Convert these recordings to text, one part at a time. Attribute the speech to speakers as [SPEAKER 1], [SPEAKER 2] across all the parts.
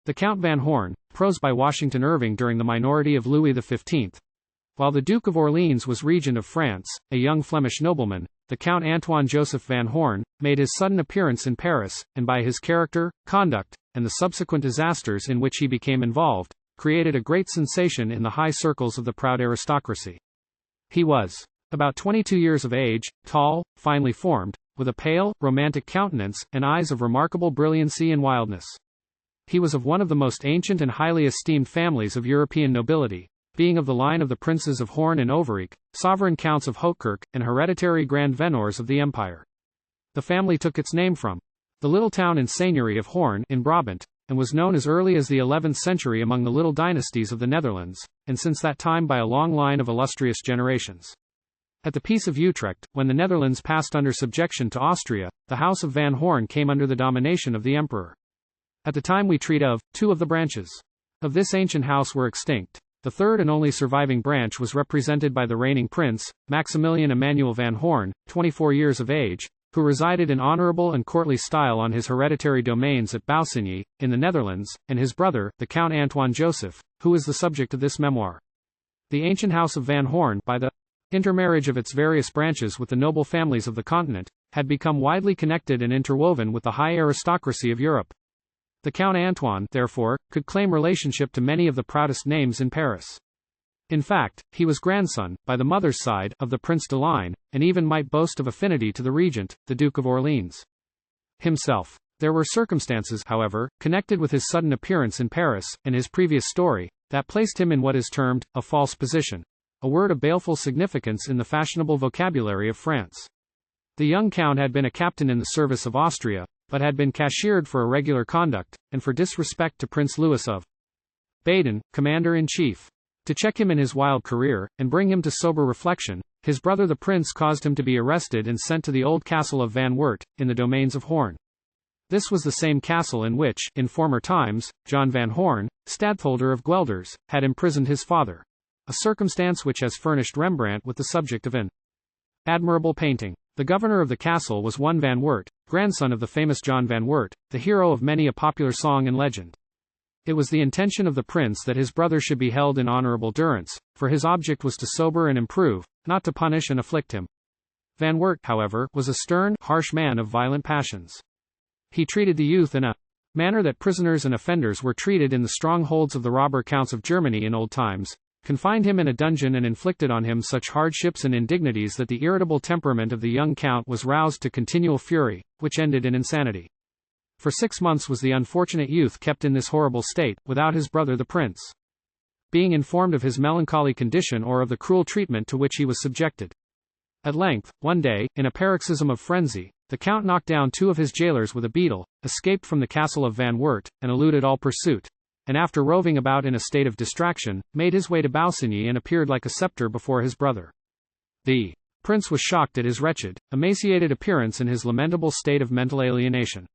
[SPEAKER 1] The Count Van Horn, Prose by Washington Irving during the minority of Louis XV. While the Duke of Orleans was Regent of France, a young Flemish nobleman, the Count Antoine Joseph Van Horn made his sudden appearance in Paris, and by his character, conduct, and the subsequent disasters in which he became involved, created a great sensation in the high circles of the proud aristocracy. He was about 22 years of age, tall, finely formed, with a pale, romantic countenance, and eyes of remarkable brilliancy and wildness. He was of one of the most ancient and highly esteemed families of European nobility, being of the line of the princes of Horn and Overique, sovereign counts of Hautekerke, and hereditary Grand Veneurs of the empire. The family took its name from the little town and seigneurie of Horn in Brabant, and was known as early as the 11th century among the little dynasties of the Netherlands, and since that time by a long line of illustrious generations. At the Peace of Utrecht, when the Netherlands passed under subjection to Austria, the House of Van Horn came under the domination of the emperor. At the time we treat of, two of the branches of this ancient house were extinct. The third and only surviving branch was represented by the reigning prince, Maximilian Emanuel Van Horn, 24 years of age, who resided in honorable and courtly style on his hereditary domains at Baussigny, in the Netherlands, and his brother, the Count Antoine Joseph, who is the subject of this memoir. The ancient house of Van Horn, by the intermarriage of its various branches with the noble families of the continent, had become widely connected and interwoven with the high aristocracy of Europe. The Count Antoine, therefore, could claim relationship to many of the proudest names in Paris. In fact, he was grandson, by the mother's side, of the Prince de Ligne, and even might boast of affinity to the regent, the Duke of Orleans himself. There were circumstances, however, connected with his sudden appearance in Paris, and his previous story, that placed him in what is termed a false position, a word of baleful significance in the fashionable vocabulary of France. The young count had been a captain in the service of Austria, but had been cashiered for irregular conduct, and for disrespect to Prince Louis of Baden, commander-in-chief. To check him in his wild career, and bring him to sober reflection, his brother the prince caused him to be arrested and sent to the old castle of Van Wert, in the domains of Horn. This was the same castle in which, in former times, John Van Horn, stadtholder of Guelders, had imprisoned his father. A circumstance which has furnished Rembrandt with the subject of an admirable painting. The governor of the castle was one Van Wert, grandson of the famous John Van Wert, the hero of many a popular song and legend. It was the intention of the prince that his brother should be held in honorable durance, for his object was to sober and improve, not to punish and afflict him. Van Wert, however, was a stern, harsh man of violent passions. He treated the youth in a manner that prisoners and offenders were treated in the strongholds of the robber counts of Germany in old times, confined him in a dungeon and inflicted on him such hardships and indignities that the irritable temperament of the young count was roused to continual fury, which ended in insanity. For 6 months was the unfortunate youth kept in this horrible state, without his brother the prince being informed of his melancholy condition or of the cruel treatment to which he was subjected. At length, one day, in a paroxysm of frenzy, the count knocked down 2 of his jailers with a beetle, escaped from the castle of Van Wert, and eluded all pursuit, and after roving about in a state of distraction, made his way to Baussigny and appeared like a scepter before his brother. The prince was shocked at his wretched, emaciated appearance and his lamentable state of mental alienation.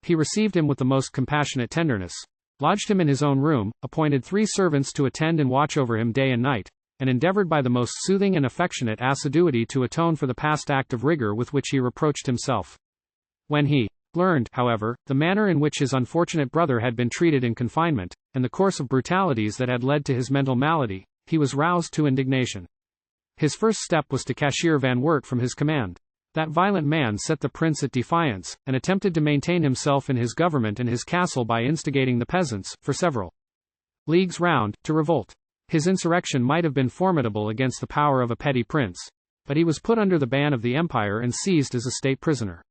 [SPEAKER 1] He received him with the most compassionate tenderness, lodged him in his own room, appointed 3 servants to attend and watch over him day and night, and endeavored by the most soothing and affectionate assiduity to atone for the past act of rigor with which he reproached himself. When he learned, however, the manner in which his unfortunate brother had been treated in confinement, and the course of brutalities that had led to his mental malady, he was roused to indignation. His first step was to cashier Van Wert from his command. That violent man set the prince at defiance, and attempted to maintain himself in his government and his castle by instigating the peasants, for several leagues round, to revolt. His insurrection might have been formidable against the power of a petty prince, but he was put under the ban of the empire and seized as a state prisoner.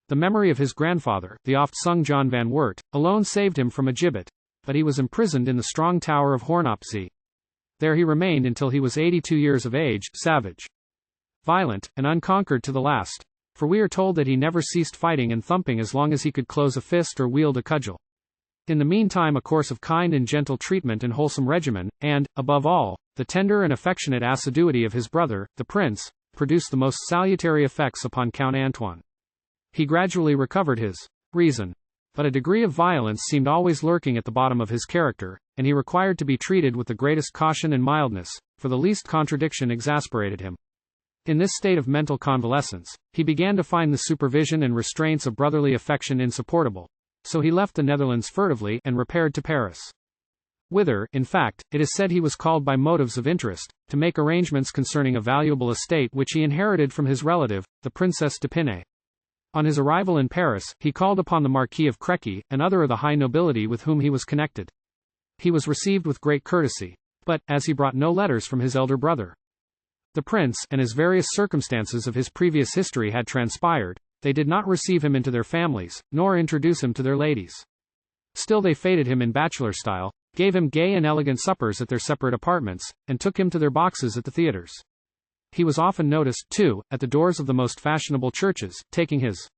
[SPEAKER 1] The memory of his grandfather, the oft-sung John Van Wert, alone saved him from a gibbet, but he was imprisoned in the strong tower of Hornopzee. There he remained until he was 82 years of age, savage, violent, and unconquered to the last, for we are told that he never ceased fighting and thumping as long as he could close a fist or wield a cudgel. In the meantime a course of kind and gentle treatment and wholesome regimen, and, above all, the tender and affectionate assiduity of his brother, the prince, produced the most salutary effects upon Count Antoine. He gradually recovered his reason, but a degree of violence seemed always lurking at the bottom of his character, and he required to be treated with the greatest caution and mildness, for the least contradiction exasperated him. In this state of mental convalescence, he began to find the supervision and restraints of brotherly affection insupportable, so he left the Netherlands furtively and repaired to Paris. Whither, in fact, it is said he was called by motives of interest, to make arrangements concerning a valuable estate which he inherited from his relative, the Princess d'Épinay. On his arrival in Paris, he called upon the Marquis of Créqui, and other of the high nobility with whom he was connected. He was received with great courtesy. But, as he brought no letters from his elder brother, the prince, and as various circumstances of his previous history had transpired, they did not receive him into their families, nor introduce him to their ladies. Still they fêted him in bachelor style, gave him gay and elegant suppers at their separate apartments, and took him to their boxes at the theatres. He was often noticed, too, at the doors of the most fashionable churches, taking his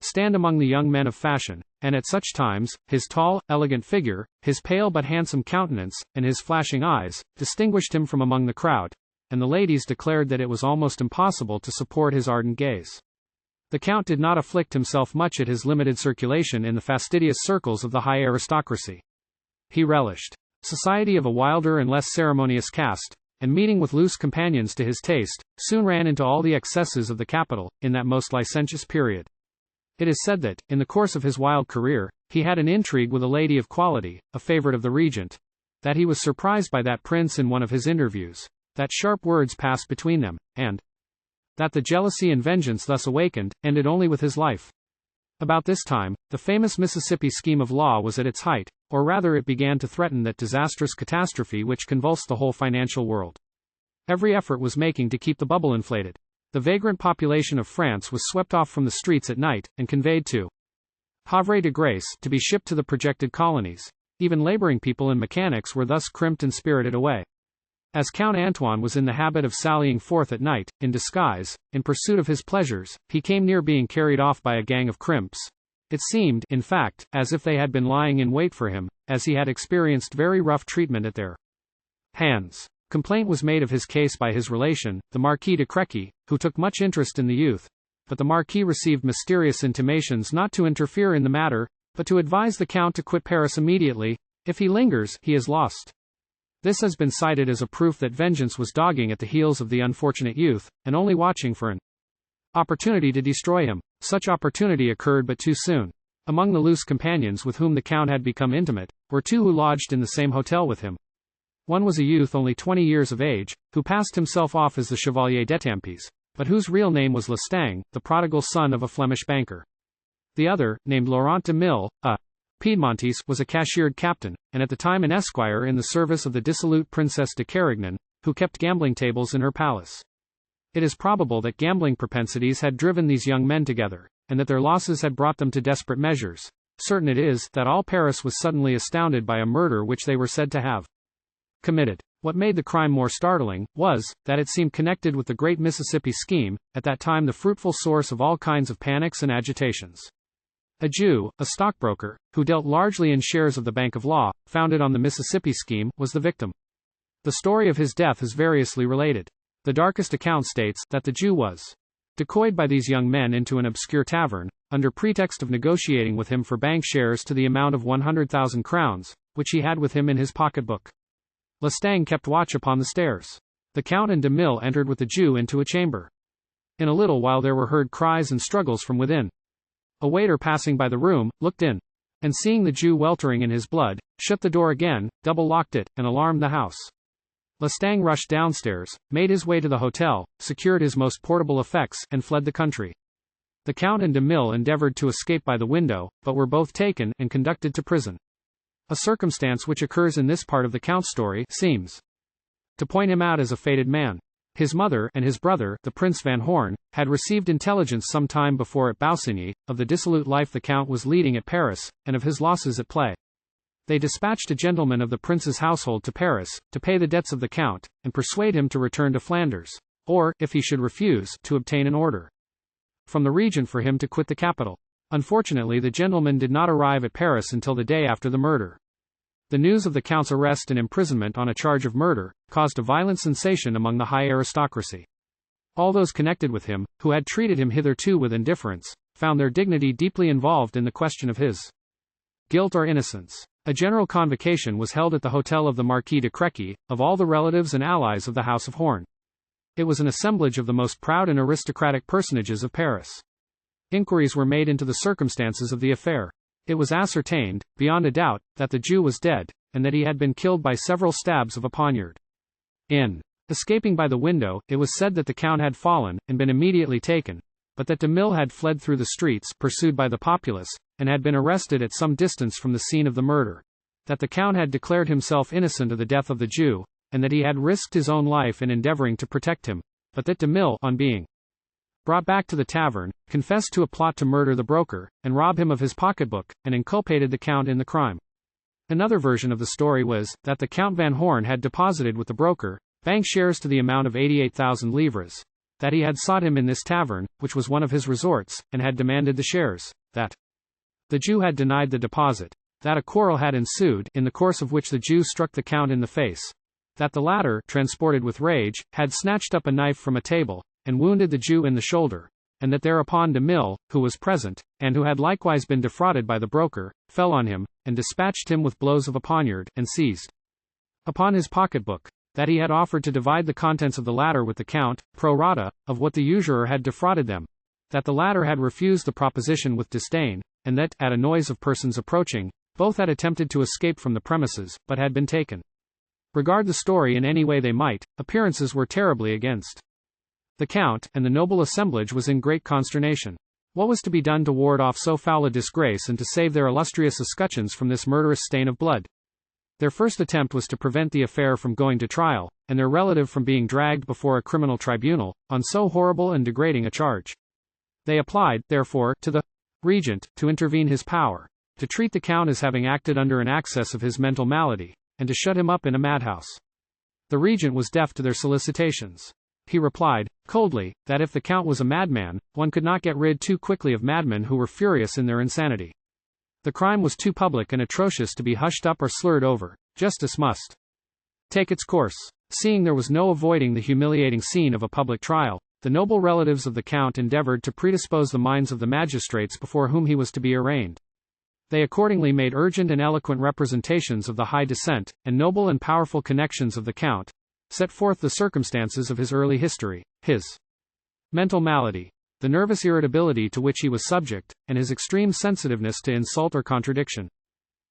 [SPEAKER 1] stand among the young men of fashion, and at such times, his tall, elegant figure, his pale but handsome countenance, and his flashing eyes, distinguished him from among the crowd, and the ladies declared that it was almost impossible to support his ardent gaze. The Count did not afflict himself much at his limited circulation in the fastidious circles of the high aristocracy. He relished society of a wilder and less ceremonious caste, and meeting with loose companions to his taste, soon ran into all the excesses of the capital, in that most licentious period. It is said that, in the course of his wild career, he had an intrigue with a lady of quality, a favorite of the regent, that he was surprised by that prince in one of his interviews, that sharp words passed between them, and that the jealousy and vengeance thus awakened, ended only with his life. About this time, the famous Mississippi scheme of law was at its height, or rather it began to threaten that disastrous catastrophe which convulsed the whole financial world. Every effort was making to keep the bubble inflated. The vagrant population of France was swept off from the streets at night, and conveyed to Havre de Grace, to be shipped to the projected colonies. Even laboring people and mechanics were thus crimped and spirited away. As Count Antoine was in the habit of sallying forth at night, in disguise, in pursuit of his pleasures, he came near being carried off by a gang of crimps. It seemed, in fact, as if they had been lying in wait for him, as he had experienced very rough treatment at their hands. Complaint was made of his case by his relation, the Marquis de Créqui, who took much interest in the youth, but the Marquis received mysterious intimations not to interfere in the matter, but to advise the Count to quit Paris immediately. If he lingers, he is lost. This has been cited as a proof that vengeance was dogging at the heels of the unfortunate youth, and only watching for an opportunity to destroy him. Such opportunity occurred but too soon. Among the loose companions with whom the Count had become intimate, were two who lodged in the same hotel with him. One was a youth only 20 years of age, who passed himself off as the Chevalier d'Étampes, but whose real name was Lestang, the prodigal son of a Flemish banker. The other, named Laurent de Mille, a Piedmontese, was a cashiered captain, and at the time an esquire in the service of the dissolute Princess de Carignan, who kept gambling tables in her palace. It is probable that gambling propensities had driven these young men together, and that their losses had brought them to desperate measures. Certain it is, that all Paris was suddenly astounded by a murder which they were said to have committed. What made the crime more startling, was, that it seemed connected with the great Mississippi scheme, at that time the fruitful source of all kinds of panics and agitations. A Jew, a stockbroker, who dealt largely in shares of the Bank of Law, founded on the Mississippi scheme, was the victim. The story of his death is variously related. The darkest account states that the Jew was decoyed by these young men into an obscure tavern, under pretext of negotiating with him for bank shares to the amount of 100,000 crowns, which he had with him in his pocketbook. Lestang kept watch upon the stairs. The Count and de Mille entered with the Jew into a chamber. In a little while there were heard cries and struggles from within. A waiter passing by the room, looked in, and seeing the Jew weltering in his blood, shut the door again, double-locked it, and alarmed the house. Lestang rushed downstairs, made his way to the hotel, secured his most portable effects, and fled the country. The Count and de Mille endeavored to escape by the window, but were both taken, and conducted to prison. A circumstance which occurs in this part of the Count's story seems to point him out as a fated man. His mother, and his brother, the Prince Van Horn, had received intelligence some time before at Baussigny, of the dissolute life the Count was leading at Paris, and of his losses at play. They dispatched a gentleman of the prince's household to Paris, to pay the debts of the Count, and persuade him to return to Flanders, or, if he should refuse, to obtain an order from the regent for him to quit the capital. Unfortunately the gentleman did not arrive at Paris until the day after the murder. The news of the Count's arrest and imprisonment on a charge of murder caused a violent sensation among the high aristocracy. All those connected with him, who had treated him hitherto with indifference, found their dignity deeply involved in the question of his guilt or innocence. A general convocation was held at the hotel of the Marquis de Créqui, of all the relatives and allies of the House of Horn. It was an assemblage of the most proud and aristocratic personages of Paris. Inquiries were made into the circumstances of the affair. It was ascertained, beyond a doubt, that the Jew was dead, and that he had been killed by several stabs of a poniard. In escaping by the window, it was said that the Count had fallen, and been immediately taken, but that de Mille had fled through the streets, pursued by the populace, and had been arrested at some distance from the scene of the murder. That the Count had declared himself innocent of the death of the Jew, and that he had risked his own life in endeavoring to protect him, but that de Mille, on being brought back to the tavern, confessed to a plot to murder the broker, and rob him of his pocketbook, and inculpated the Count in the crime. Another version of the story was, that the Count Van Horn had deposited with the broker, bank shares to the amount of 88,000 livres. That he had sought him in this tavern, which was one of his resorts, and had demanded the shares. That the Jew had denied the deposit. That a quarrel had ensued, in the course of which the Jew struck the Count in the face. That the latter, transported with rage, had snatched up a knife from a table, and wounded the Jew in the shoulder, and that thereupon de Mille, who was present, and who had likewise been defrauded by the broker, fell on him, and dispatched him with blows of a poniard, and seized upon his pocketbook. That he had offered to divide the contents of the latter with the Count, pro rata, of what the usurer had defrauded them. That the latter had refused the proposition with disdain, and that, at a noise of persons approaching, both had attempted to escape from the premises, but had been taken. Regard the story in any way they might, appearances were terribly against the Count, and the noble assemblage was in great consternation. What was to be done to ward off so foul a disgrace and to save their illustrious escutcheons from this murderous stain of blood? Their first attempt was to prevent the affair from going to trial, and their relative from being dragged before a criminal tribunal, on so horrible and degrading a charge. They applied, therefore, to the Regent, to intervene his power, to treat the Count as having acted under an access of his mental malady, and to shut him up in a madhouse. The Regent was deaf to their solicitations. He replied, coldly, that if the Count was a madman, one could not get rid too quickly of madmen who were furious in their insanity. The crime was too public and atrocious to be hushed up or slurred over. Justice must take its course. Seeing there was no avoiding the humiliating scene of a public trial, the noble relatives of the Count endeavored to predispose the minds of the magistrates before whom he was to be arraigned. They accordingly made urgent and eloquent representations of the high descent, and noble and powerful connections of the Count, set forth the circumstances of his early history, his mental malady, the nervous irritability to which he was subject, and his extreme sensitiveness to insult or contradiction.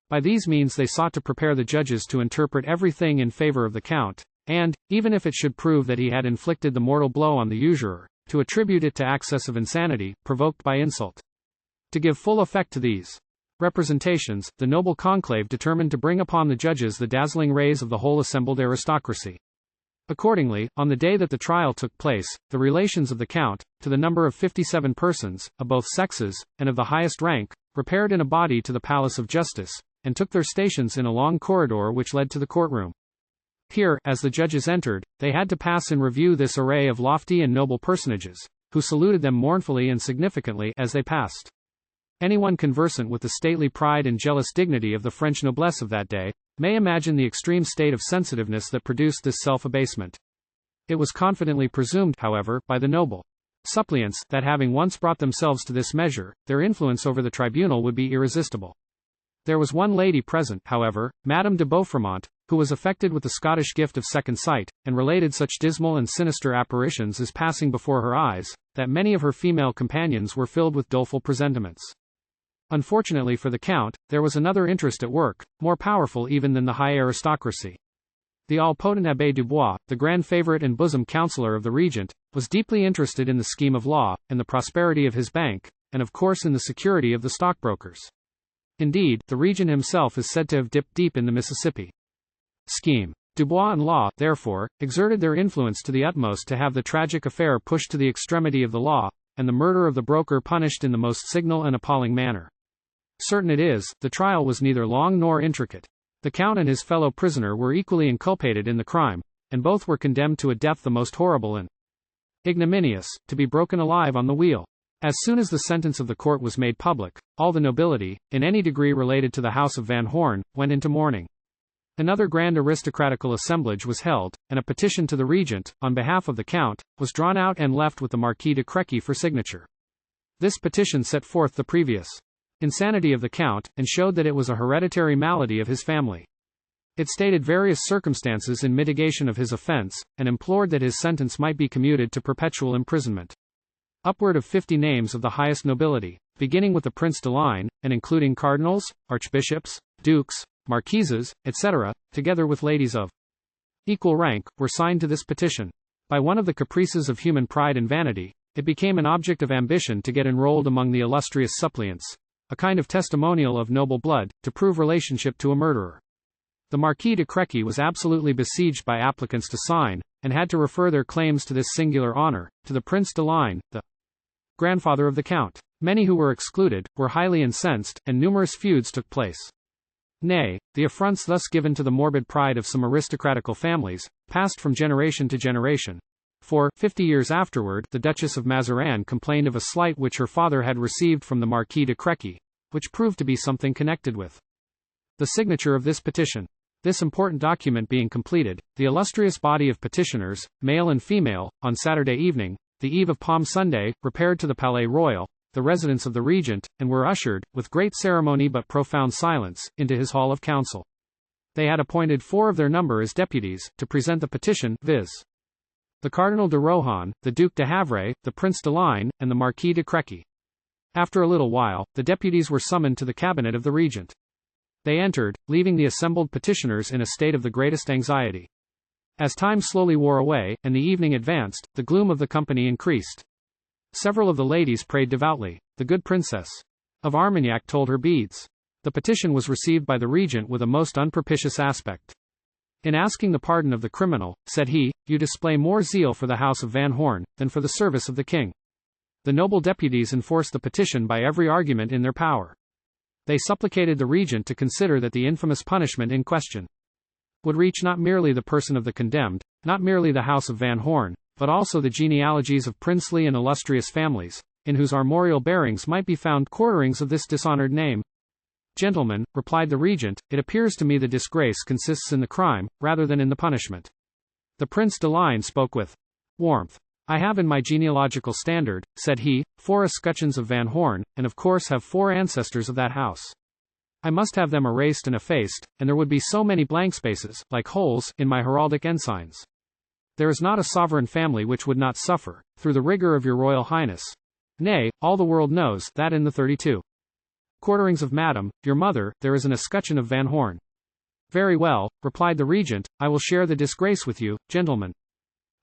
[SPEAKER 1] By these means they sought to prepare the judges to interpret everything in favor of the Count, and, even if it should prove that he had inflicted the mortal blow on the usurer, to attribute it to access of insanity, provoked by insult. To give full effect to these representations, the noble conclave determined to bring upon the judges the dazzling rays of the whole assembled aristocracy. Accordingly, on the day that the trial took place, the relations of the Count, to the number of 57 persons, of both sexes, and of the highest rank, repaired in a body to the Palace of Justice, and took their stations in a long corridor which led to the courtroom. Here, as the judges entered, they had to pass in review this array of lofty and noble personages, who saluted them mournfully and significantly as they passed. Anyone conversant with the stately pride and jealous dignity of the French noblesse of that day, may imagine the extreme state of sensitiveness that produced this self-abasement. It was confidently presumed, however, by the noble suppliants, that having once brought themselves to this measure, their influence over the tribunal would be irresistible. There was one lady present, however, Madame de Beaufremont, who was affected with the Scottish gift of second sight, and related such dismal and sinister apparitions as passing before her eyes, that many of her female companions were filled with doleful presentiments. Unfortunately for the Count, there was another interest at work, more powerful even than the high aristocracy. The all-potent Abbé Dubois, the grand favorite and bosom counselor of the Regent, was deeply interested in the scheme of law, and the prosperity of his bank, and of course in the security of the stockbrokers. Indeed, the Regent himself is said to have dipped deep in the Mississippi scheme. Dubois and Law, therefore, exerted their influence to the utmost to have the tragic affair pushed to the extremity of the law, and the murder of the broker punished in the most signal and appalling manner. Certain it is, the trial was neither long nor intricate. The Count and his fellow prisoner were equally inculpated in the crime, and both were condemned to a death the most horrible and ignominious, to be broken alive on the wheel. As soon as the sentence of the court was made public, all the nobility, in any degree related to the house of Van Horn, went into mourning. Another grand aristocratical assemblage was held, and a petition to the Regent, on behalf of the Count, was drawn out and left with the Marquis de Créqui for signature. This petition set forth the previous insanity of the Count, and showed that it was a hereditary malady of his family. It stated various circumstances in mitigation of his offense, and implored that his sentence might be commuted to perpetual imprisonment. Upward of 50 names of the highest nobility, beginning with the Prince de Ligne, and including cardinals, archbishops, dukes, marquises, etc., together with ladies of equal rank, were signed to this petition. By one of the caprices of human pride and vanity, it became an object of ambition to get enrolled among the illustrious suppliants, a kind of testimonial of noble blood, to prove relationship to a murderer. The Marquis de Créqui was absolutely besieged by applicants to sign, and had to refer their claims to this singular honor, to the Prince de Ligne, the grandfather of the Count. Many who were excluded, were highly incensed, and numerous feuds took place. Nay, the affronts thus given to the morbid pride of some aristocratical families, passed from generation to generation. For, 50 years afterward, the Duchess of Mazarin complained of a slight which her father had received from the Marquis de Créqui, which proved to be something connected with the signature of this petition. This important document being completed, the illustrious body of petitioners, male and female, on Saturday evening, the eve of Palm Sunday, repaired to the Palais Royal, the residence of the regent, and were ushered, with great ceremony but profound silence, into his hall of council. They had appointed 4 of their number as deputies, to present the petition, viz. the Cardinal de Rohan, the Duc de Havre, the Prince de Ligne, and the Marquis de Créqui. After a little while, the deputies were summoned to the cabinet of the regent. They entered, leaving the assembled petitioners in a state of the greatest anxiety. As time slowly wore away, and the evening advanced, the gloom of the company increased. Several of the ladies prayed devoutly. The good Princess of Armagnac told her beads. The petition was received by the regent with a most unpropitious aspect. In asking the pardon of the criminal, said he, "You display more zeal for the house of Van Horn, than for the service of the king." The noble deputies enforced the petition by every argument in their power. They supplicated the regent to consider that the infamous punishment in question would reach not merely the person of the condemned, not merely the house of Van Horn, but also the genealogies of princely and illustrious families, in whose armorial bearings might be found quarterings of this dishonored name. "Gentlemen," replied the regent, "it appears to me the disgrace consists in the crime, rather than in the punishment." The Prince de Ligne spoke with warmth. "I have in my genealogical standard," said he, 4 escutcheons of Van Horn, and of course have 4 ancestors of that house. I must have them erased and effaced, and there would be so many blank spaces, like holes, in my heraldic ensigns. There is not a sovereign family which would not suffer, through the rigor of your royal highness. Nay, all the world knows, that in the 32 quarterings of Madame, your mother, there is an escutcheon of Van Horn." "Very well," replied the regent, "I will share the disgrace with you, gentlemen."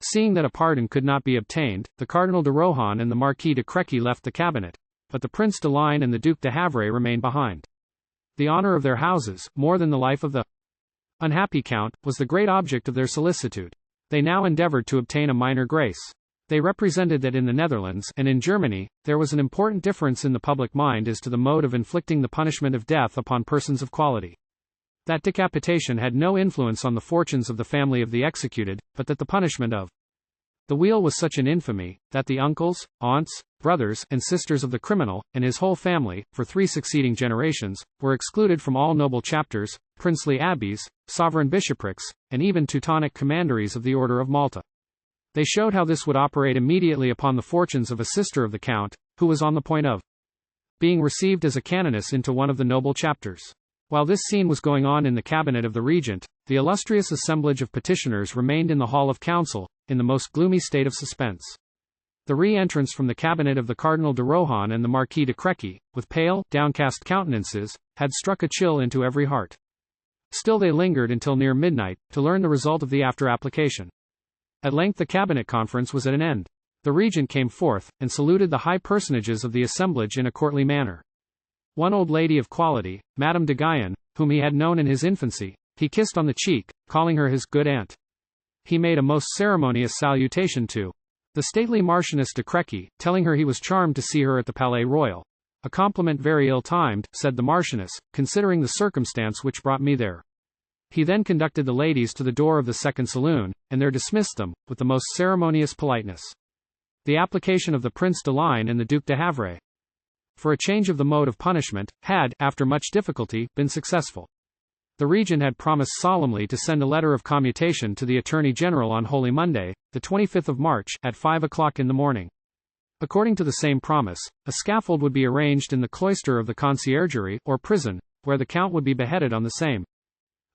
[SPEAKER 1] Seeing that a pardon could not be obtained, the Cardinal de Rohan and the Marquis de Créqui left the cabinet, but the Prince de Ligne and the Duc de Havre remained behind. The honor of their houses, more than the life of the unhappy count, was the great object of their solicitude. They now endeavored to obtain a minor grace. They represented that in the Netherlands, and in Germany, there was an important difference in the public mind as to the mode of inflicting the punishment of death upon persons of quality. That decapitation had no influence on the fortunes of the family of the executed, but that the punishment of the wheel was such an infamy, that the uncles, aunts, brothers, and sisters of the criminal, and his whole family, for 3 succeeding generations, were excluded from all noble chapters, princely abbeys, sovereign bishoprics, and even Teutonic commanderies of the Order of Malta. They showed how this would operate immediately upon the fortunes of a sister of the Count, who was on the point of being received as a canoness into one of the noble chapters. While this scene was going on in the cabinet of the regent, the illustrious assemblage of petitioners remained in the hall of council, in the most gloomy state of suspense. The re-entrance from the cabinet of the Cardinal de Rohan and the Marquis de Créqui, with pale, downcast countenances, had struck a chill into every heart. Still they lingered until near midnight, to learn the result of the after-application. At length the cabinet conference was at an end. The regent came forth, and saluted the high personages of the assemblage in a courtly manner. One old lady of quality, Madame de Guyenne, whom he had known in his infancy, he kissed on the cheek, calling her his good aunt. He made a most ceremonious salutation to the stately Marchioness de Créqui, telling her he was charmed to see her at the Palais Royal. "A compliment very ill-timed," said the Marchioness, "considering the circumstance which brought me there." He then conducted the ladies to the door of the second saloon, and there dismissed them, with the most ceremonious politeness. The application of the Prince de Ligne and the Duc de Havre for a change of the mode of punishment, had, after much difficulty, been successful. The regent had promised solemnly to send a letter of commutation to the Attorney General on Holy Monday, the 25th of March, at 5 o'clock in the morning. According to the same promise, a scaffold would be arranged in the cloister of the conciergerie, or prison, where the count would be beheaded on the same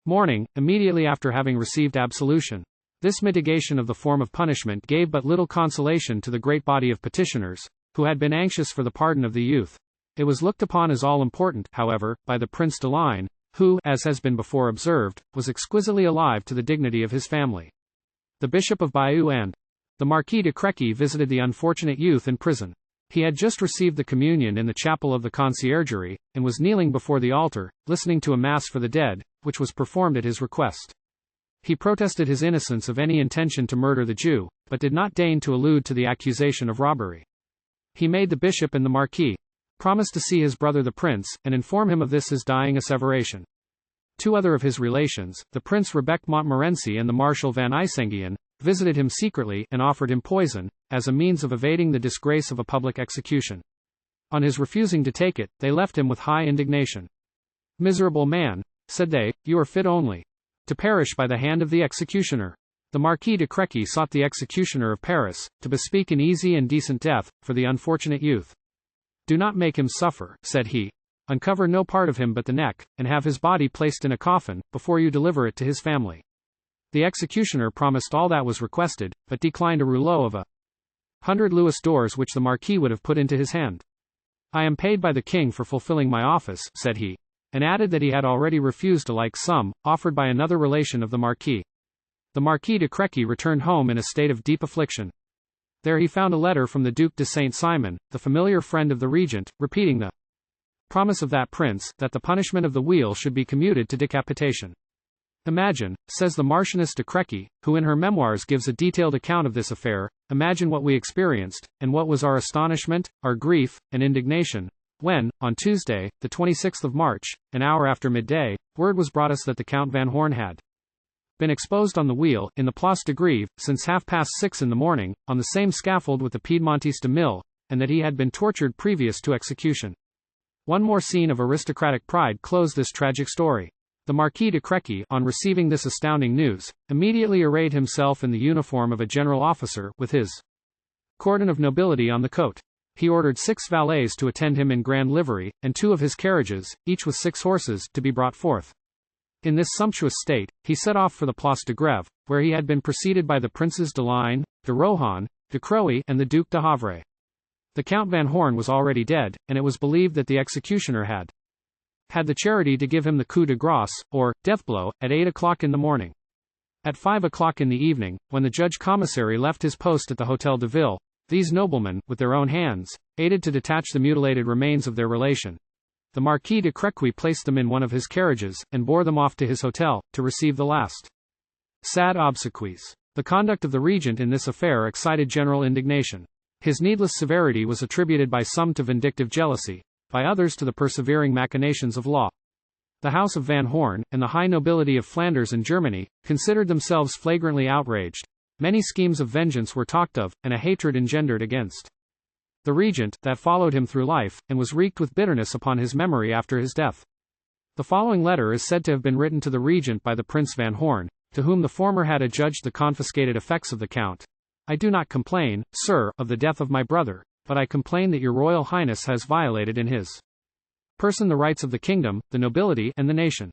[SPEAKER 1] morning, immediately after having received absolution. This mitigation of the form of punishment gave but little consolation to the great body of petitioners, who had been anxious for the pardon of the youth. It was looked upon as all-important, however, by the Prince de Ligne, who, as has been before observed, was exquisitely alive to the dignity of his family. The Bishop of Bayeux and the Marquis de Créqui visited the unfortunate youth in prison. He had just received the communion in the chapel of the Conciergerie, and was kneeling before the altar, listening to a mass for the dead, which was performed at his request. He protested his innocence of any intention to murder the Jew, but did not deign to allude to the accusation of robbery. He made the bishop and the marquis promise to see his brother the prince, and inform him of this his dying asseveration. Two other of his relations, the Prince Rebecque Montmorency and the Marshal van Eysenguien, visited him secretly and offered him poison, as a means of evading the disgrace of a public execution. On his refusing to take it, they left him with high indignation. "Miserable man," said they, "you are fit only to perish by the hand of the executioner." The Marquis de Créqui sought the executioner of Paris, to bespeak an easy and decent death for the unfortunate youth. "Do not make him suffer," said he. "Uncover no part of him but the neck, and have his body placed in a coffin, before you deliver it to his family." The executioner promised all that was requested, but declined a rouleau of 100 louis d'ors which the marquis would have put into his hand. "I am paid by the king for fulfilling my office," said he, and added that he had already refused a like sum, offered by another relation of the marquis. The Marquis de Créqui returned home in a state of deep affliction. There he found a letter from the Duc de Saint-Simon, the familiar friend of the regent, repeating the promise of that prince, that the punishment of the wheel should be commuted to decapitation. "Imagine," says the Marchioness de Créqui, who in her memoirs gives a detailed account of this affair, "imagine what we experienced, and what was our astonishment, our grief, and indignation, when, on Tuesday, the 26th of March, an hour after midday, word was brought us that the Count Van Horn had been exposed on the wheel, in the Place de Grève, since 6:30 in the morning, on the same scaffold with the Piedmontese de Mille, and that he had been tortured previous to execution." One more scene of aristocratic pride closed this tragic story. The Marquis de Créqui, on receiving this astounding news, immediately arrayed himself in the uniform of a general officer, with his cordon of nobility on the coat. He ordered 6 valets to attend him in grand livery, and 2 of his carriages, each with 6 horses, to be brought forth. In this sumptuous state, he set off for the Place de Grève, where he had been preceded by the Princes de Ligne, de Rohan, de Croÿ, and the Duc de Havre. The Count Van Horn was already dead, and it was believed that the executioner had the charity to give him the coup de grâce, or death blow, at 8 o'clock in the morning. At 5 o'clock in the evening, when the judge commissary left his post at the Hôtel de Ville, these noblemen, with their own hands, aided to detach the mutilated remains of their relation. The Marquis de Créqui placed them in one of his carriages, and bore them off to his hotel, to receive the last sad obsequies. The conduct of the regent in this affair excited general indignation. His needless severity was attributed by some to vindictive jealousy, by others to the persevering machinations of law. The House of Van Horn, and the high nobility of Flanders and Germany, considered themselves flagrantly outraged. Many schemes of vengeance were talked of, and a hatred engendered against the regent, that followed him through life, and was wreaked with bitterness upon his memory after his death. The following letter is said to have been written to the regent by the Prince Van Horn, to whom the former had adjudged the confiscated effects of the count. "I do not complain, sir, of the death of my brother, but I complain that your Royal Highness has violated in his person the rights of the kingdom, the nobility, and the nation.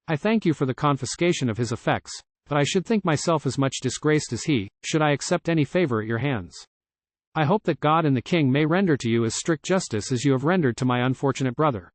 [SPEAKER 1] I thank you for the confiscation of his effects, but I should think myself as much disgraced as he, should I accept any favor at your hands. I hope that God and the king may render to you as strict justice as you have rendered to my unfortunate brother."